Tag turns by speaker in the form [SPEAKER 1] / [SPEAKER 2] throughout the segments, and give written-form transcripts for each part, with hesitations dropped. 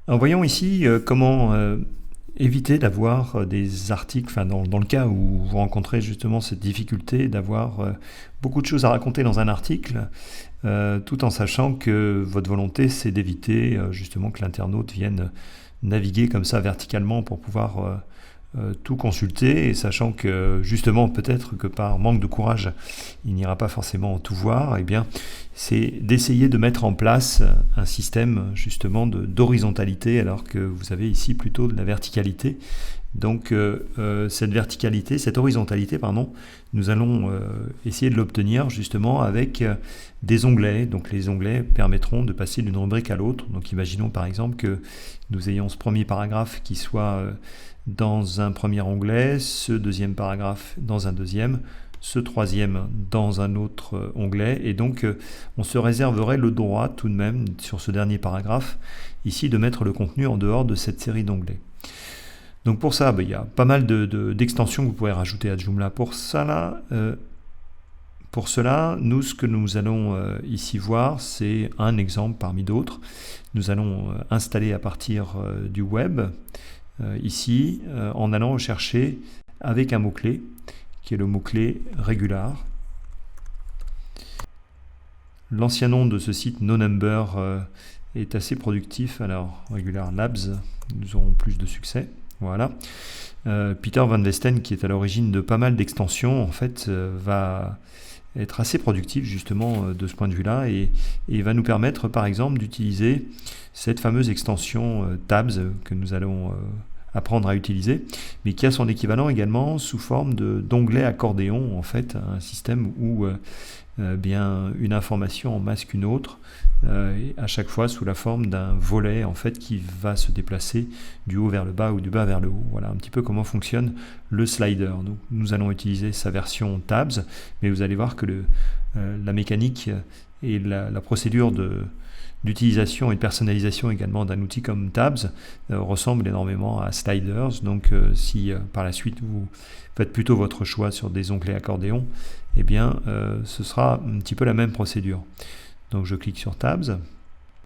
[SPEAKER 1] Alors voyons ici comment éviter d'avoir des articles, enfin dans le cas où vous rencontrez justement cette difficulté d'avoir beaucoup de choses à raconter dans un article, tout en sachant que votre volonté c'est d'éviter justement que l'internaute vienne naviguer comme ça verticalement pour pouvoir tout consulter, et sachant que justement peut-être que par manque de courage il n'ira pas forcément tout voir, et bien c'est d'essayer de mettre en place un système justement d'horizontalité alors que vous avez ici plutôt de la verticalité. Donc cette verticalité, cette horizontalité, pardon, nous allons essayer de l'obtenir justement avec des onglets. Donc les onglets permettront de passer d'une rubrique à l'autre. Donc imaginons par exemple que nous ayons ce premier paragraphe qui soit dans un premier onglet, ce deuxième paragraphe dans un deuxième, ce troisième dans un autre onglet, et donc on se réserverait le droit tout de même sur ce dernier paragraphe ici de mettre le contenu en dehors de cette série d'onglets. Donc pour ça, il y a pas mal d'extensions que vous pouvez rajouter à Joomla. Pour cela, nous, ce que nous allons ici voir, c'est un exemple parmi d'autres. Nous allons installer à partir du web, ici, en allant rechercher avec un mot-clé, qui est le mot-clé Regular. L'ancien nom de ce site NoNumber est assez productif, alors Regular Labs, nous aurons plus de succès. Voilà. Peter Van Vesten, qui est à l'origine de pas mal d'extensions, en fait, va être assez productif justement de ce point de vue-là, et va nous permettre par exemple d'utiliser cette fameuse extension Tabs que nous allons apprendre à utiliser, mais qui a son équivalent également sous forme d'onglet accordéon, en fait, un système où bien une information en masque une autre, à chaque fois sous la forme d'un volet en fait qui va se déplacer du haut vers le bas ou du bas vers le haut. Voilà un petit peu comment fonctionne le slider. Donc, nous allons utiliser sa version Tabs, mais vous allez voir que la mécanique et la procédure d'utilisation et de personnalisation également d'un outil comme Tabs ressemble énormément à Sliders. Donc si par la suite vous faites plutôt votre choix sur des onglets accordéon, eh bien ce sera un petit peu la même procédure. Donc je clique sur Tabs,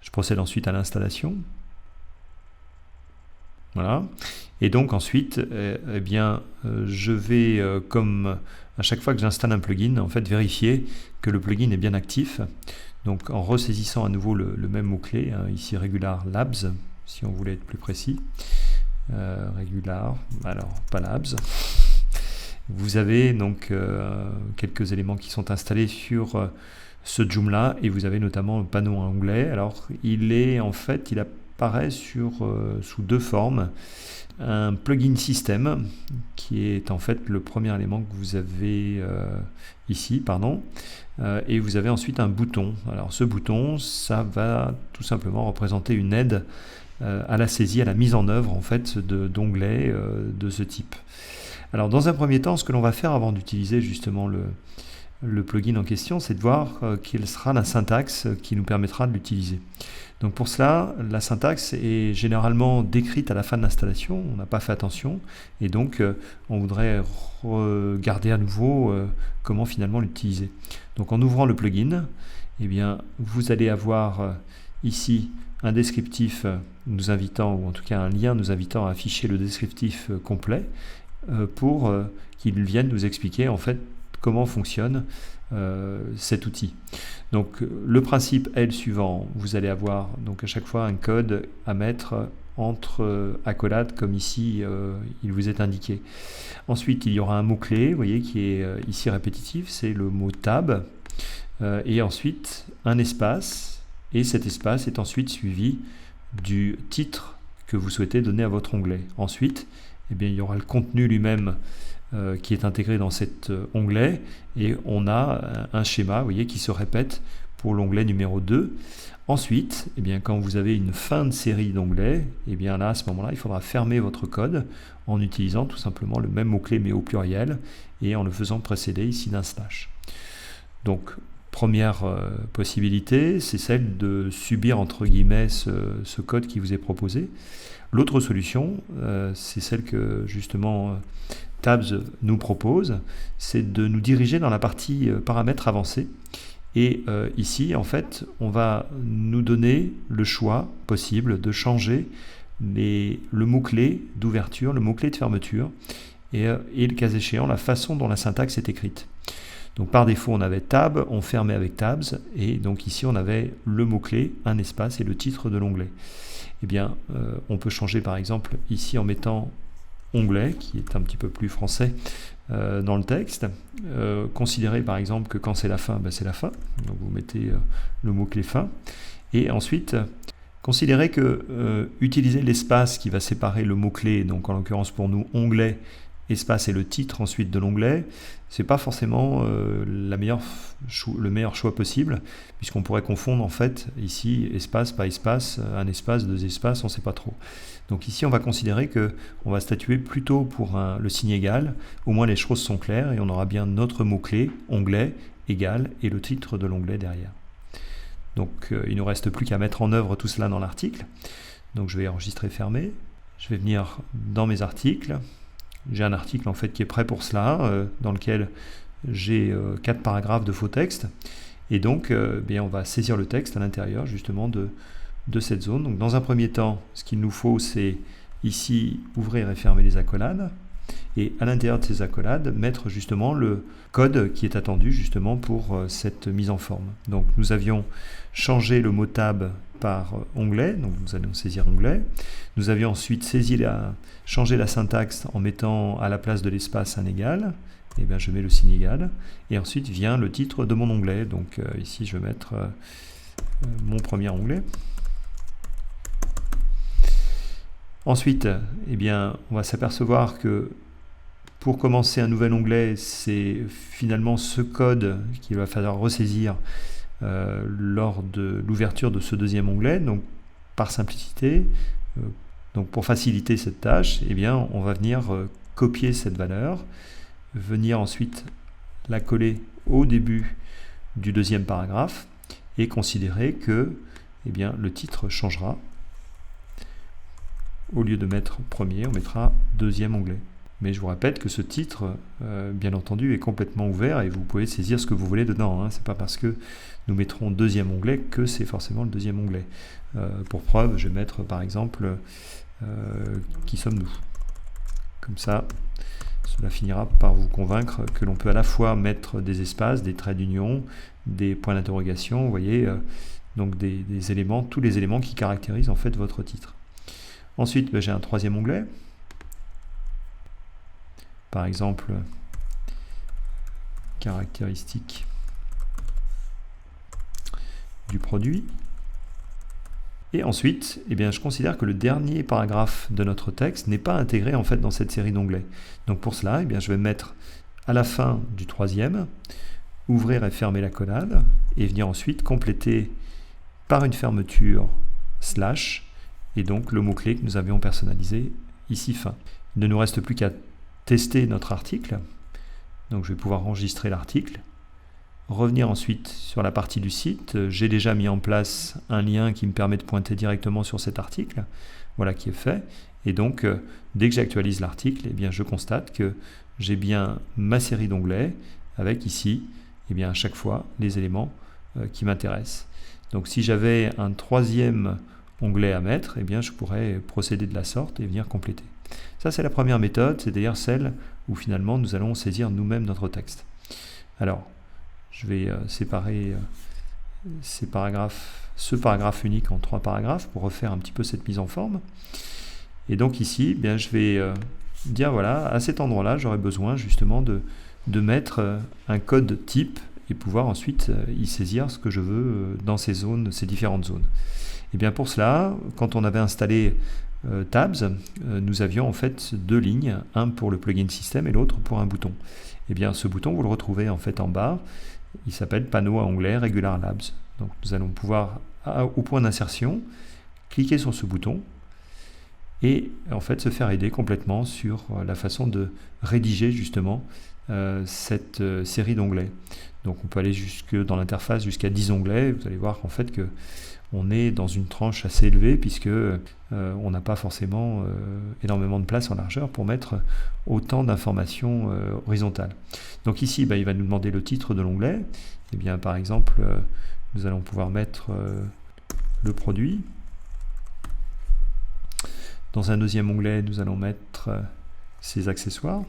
[SPEAKER 1] je procède ensuite à l'installation. Voilà. Et donc ensuite, je vais, comme à chaque fois que j'installe un plugin, en fait vérifier que le plugin est bien actif. Donc en ressaisissant à nouveau le même mot-clé, ici Regular Labs, si on voulait être plus précis. Regular, alors pas Labs. Vous avez donc quelques éléments qui sont installés sur ce Joomla, et vous avez notamment le panneau à onglet. Alors il apparaît sous deux formes. Un plugin système qui est en fait le premier élément que vous avez ici, et vous avez ensuite un bouton. Alors ce bouton, ça va tout simplement représenter une aide à la saisie, à la mise en œuvre en fait d'onglets de ce type. Alors dans un premier temps, ce que l'on va faire avant d'utiliser justement le plugin en question, c'est de voir quelle sera la syntaxe qui nous permettra de l'utiliser. Donc pour cela, la syntaxe est généralement décrite à la fin de l'installation, on n'a pas fait attention, et donc on voudrait regarder à nouveau comment finalement l'utiliser. Donc en ouvrant le plugin, eh bien, vous allez avoir ici un descriptif nous invitant, ou en tout cas un lien nous invitant à afficher le descriptif complet pour qu'il vienne nous expliquer en fait comment fonctionne cet outil. Donc le principe est le suivant, vous allez avoir donc à chaque fois un code à mettre entre accolades comme ici il vous est indiqué. Ensuite il y aura un mot-clé, vous voyez, qui est ici répétitif, c'est le mot tab, et ensuite un espace, et cet espace est ensuite suivi du titre que vous souhaitez donner à votre onglet. Ensuite, eh bien, il y aura le contenu lui-même qui est intégré dans cet onglet, et on a un schéma, vous voyez, qui se répète pour l'onglet numéro 2. Ensuite, eh bien, quand vous avez une fin de série d'onglets, eh bien là, à ce moment-là, il faudra fermer votre code en utilisant tout simplement le même mot-clé mais au pluriel, et en le faisant précéder ici d'un slash. Donc, première possibilité, c'est celle de subir entre guillemets ce code qui vous est proposé. L'autre solution, c'est celle que justement Tabs nous propose, c'est de nous diriger dans la partie paramètres avancés Et ici, en fait, on va nous donner le choix possible de changer le mot-clé d'ouverture, le mot-clé de fermeture, et le cas échéant, la façon dont la syntaxe est écrite. Donc par défaut, on avait tab, on fermait avec tabs, et donc ici, on avait le mot-clé, un espace et le titre de l'onglet. Eh bien, on peut changer par exemple ici en mettant onglet, qui est un petit peu plus français dans le texte. Considérez par exemple que quand c'est la fin, c'est la fin. Donc vous mettez le mot-clé fin. Et ensuite, considérez que utiliser l'espace qui va séparer le mot-clé, donc en l'occurrence pour nous, onglet, espace et le titre ensuite de l'onglet, c'est pas forcément le meilleur choix possible, puisqu'on pourrait confondre en fait ici espace, pas espace, un espace, deux espaces, on ne sait pas trop. Donc ici on va considérer que on va statuer plutôt pour le signe égal, au moins les choses sont claires et on aura bien notre mot-clé, onglet, égal et le titre de l'onglet derrière. Donc il ne nous reste plus qu'à mettre en œuvre tout cela dans l'article. Donc je vais enregistrer, fermer, je vais venir dans mes articles. J'ai un article en fait qui est prêt pour cela, dans lequel j'ai 4 paragraphes de faux texte, et donc on va saisir le texte à l'intérieur justement de cette zone. Donc dans un premier temps, ce qu'il nous faut, c'est ici ouvrir et fermer les accolades, et à l'intérieur de ces accolades, mettre justement le code qui est attendu justement pour cette mise en forme. Donc nous avions changé le mot tab par onglet, donc nous allons saisir onglet. Nous avions ensuite changé la syntaxe en mettant à la place de l'espace un égal, et bien je mets le signe égal, et ensuite vient le titre de mon onglet. Donc ici je vais mettre mon premier onglet. Ensuite, on va s'apercevoir que pour commencer un nouvel onglet, c'est finalement ce code qu'il va falloir ressaisir lors de l'ouverture de ce deuxième onglet. Donc par simplicité, donc pour faciliter cette tâche, on va venir copier cette valeur, venir ensuite la coller au début du deuxième paragraphe et considérer que le titre changera. Au lieu de mettre premier, on mettra deuxième onglet. Mais je vous répète que ce titre, bien entendu, est complètement ouvert et vous pouvez saisir ce que vous voulez dedans. Ce n'est pas parce que nous mettrons deuxième onglet que c'est forcément le deuxième onglet. Pour preuve, je vais mettre par exemple qui sommes-nous. Comme ça, cela finira par vous convaincre que l'on peut à la fois mettre des espaces, des traits d'union, des points d'interrogation, vous voyez, donc des éléments, tous les éléments qui caractérisent en fait votre titre. Ensuite, j'ai un troisième onglet. Par exemple, caractéristiques du produit. Et ensuite, je considère que le dernier paragraphe de notre texte n'est pas intégré en fait dans cette série d'onglets. Donc pour cela, je vais mettre à la fin du troisième, ouvrir et fermer l'accolade, et venir ensuite compléter par une fermeture slash, et donc le mot-clé que nous avions personnalisé ici fin. Il ne nous reste plus qu'à tester notre article. Donc je vais pouvoir enregistrer l'article, revenir ensuite sur la partie du site. J'ai déjà mis en place un lien qui me permet de pointer directement sur cet article. Voilà qui est fait. Et donc dès que j'actualise l'article, je constate que j'ai bien ma série d'onglets avec ici à chaque fois les éléments qui m'intéressent. Donc si j'avais un troisième onglet à mettre, je pourrais procéder de la sorte et venir compléter. Ça, c'est la première méthode, c'est-à-dire celle où finalement nous allons saisir nous-mêmes notre texte. Alors, je vais séparer ce paragraphe unique en 3 paragraphes pour refaire un petit peu cette mise en forme. Et donc ici, je vais dire voilà, à cet endroit-là, j'aurais besoin justement de mettre un code type et pouvoir ensuite y saisir ce que je veux dans ces zones, ces différentes zones. Et bien pour cela, quand on avait installé Tabs, nous avions en fait 2 lignes, un pour le plugin système et l'autre pour un bouton. Et bien ce bouton, vous le retrouvez en fait en bas, il s'appelle panneau à onglet Regular Labs. Donc nous allons pouvoir, au point d'insertion, cliquer sur ce bouton et en fait se faire aider complètement sur la façon de rédiger justement cette série d'onglets. Donc on peut aller jusque dans l'interface jusqu'à 10 onglets. Vous allez voir qu'en fait que on est dans une tranche assez élevée puisque on n'a pas forcément énormément de place en largeur pour mettre autant d'informations horizontales. Donc ici, il va nous demander le titre de l'onglet. Et bien par exemple, nous allons pouvoir mettre le produit. Dans un deuxième onglet, nous allons mettre ses accessoires.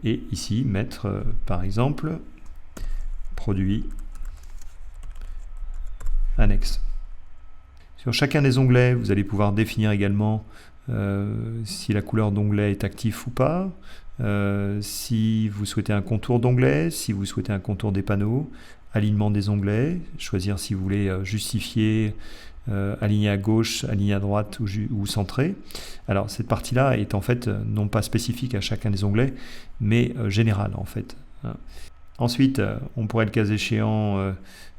[SPEAKER 1] Et ici, mettre par exemple produit annexe. Sur chacun des onglets, vous allez pouvoir définir également si la couleur d'onglet est actif ou pas, si vous souhaitez un contour d'onglet, si vous souhaitez un contour des panneaux, alignement des onglets, choisir si vous voulez justifier, aligner à gauche, aligner à droite ou centré. Alors cette partie-là est en fait non pas spécifique à chacun des onglets, mais générale en fait. Ensuite, on pourrait le cas échéant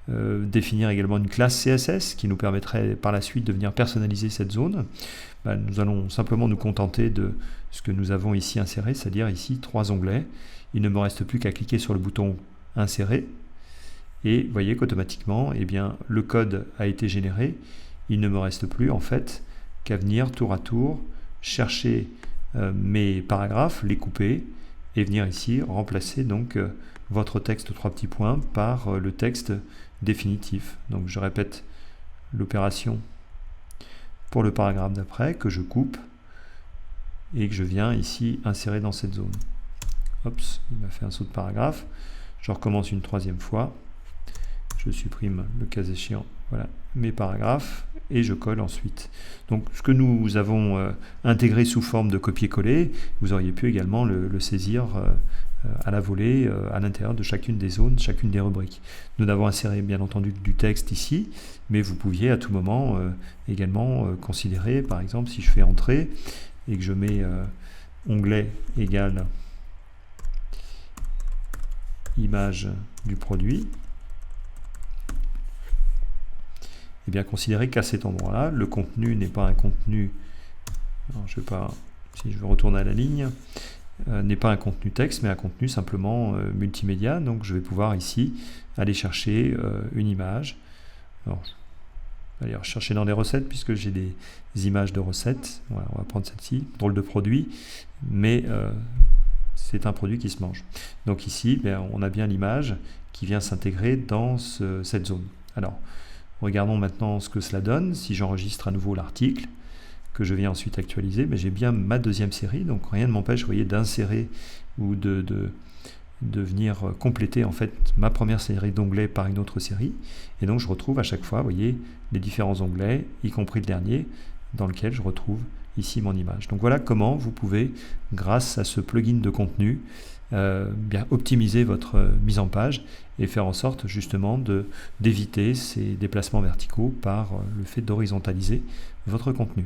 [SPEAKER 1] définir également une classe CSS qui nous permettrait par la suite de venir personnaliser cette zone. Nous allons simplement nous contenter de ce que nous avons ici inséré, c'est-à-dire ici 3 onglets. Il ne me reste plus qu'à cliquer sur le bouton insérer et vous voyez qu'automatiquement le code a été généré. Il ne me reste plus en fait qu'à venir tour à tour chercher mes paragraphes, les couper et venir ici remplacer donc votre texte 3 petits points par le texte définitif. Donc je répète l'opération pour le paragraphe d'après que je coupe et que je viens ici insérer dans cette zone. Oups, il m'a fait un saut de paragraphe. Je recommence une 3e fois. Je supprime le cas échéant, voilà, mes paragraphes et je colle ensuite. Donc ce que nous avons intégré sous forme de copier-coller, vous auriez pu également le saisir à la volée à l'intérieur de chacune des zones, chacune des rubriques. Nous avons inséré bien entendu du texte ici, mais vous pouviez à tout moment également considérer, par exemple, si je fais entrée et que je mets onglet égale image du produit, et bien considérer qu'à cet endroit-là, le contenu n'est pas un contenu, alors, je sais pas si je veux retourner à la ligne, n'est pas un contenu texte, mais un contenu simplement multimédia. Donc je vais pouvoir ici aller chercher une image. Alors, je vais aller chercher dans les recettes puisque j'ai des images de recettes. Voilà, on va prendre celle-ci, drôle de produit, mais c'est un produit qui se mange. Donc ici, on a bien l'image qui vient s'intégrer dans cette zone. Alors, regardons maintenant ce que cela donne. Si j'enregistre à nouveau l'article, que je viens ensuite actualiser, mais j'ai bien ma deuxième série, donc rien ne m'empêche, vous voyez, d'insérer ou de venir compléter en fait ma première série d'onglets par une autre série, et donc je retrouve à chaque fois, vous voyez, les différents onglets, y compris le dernier, dans lequel je retrouve ici mon image. Donc voilà comment vous pouvez, grâce à ce plugin de contenu, bien optimiser votre mise en page et faire en sorte justement d'éviter ces déplacements verticaux par le fait d'horizontaliser votre contenu.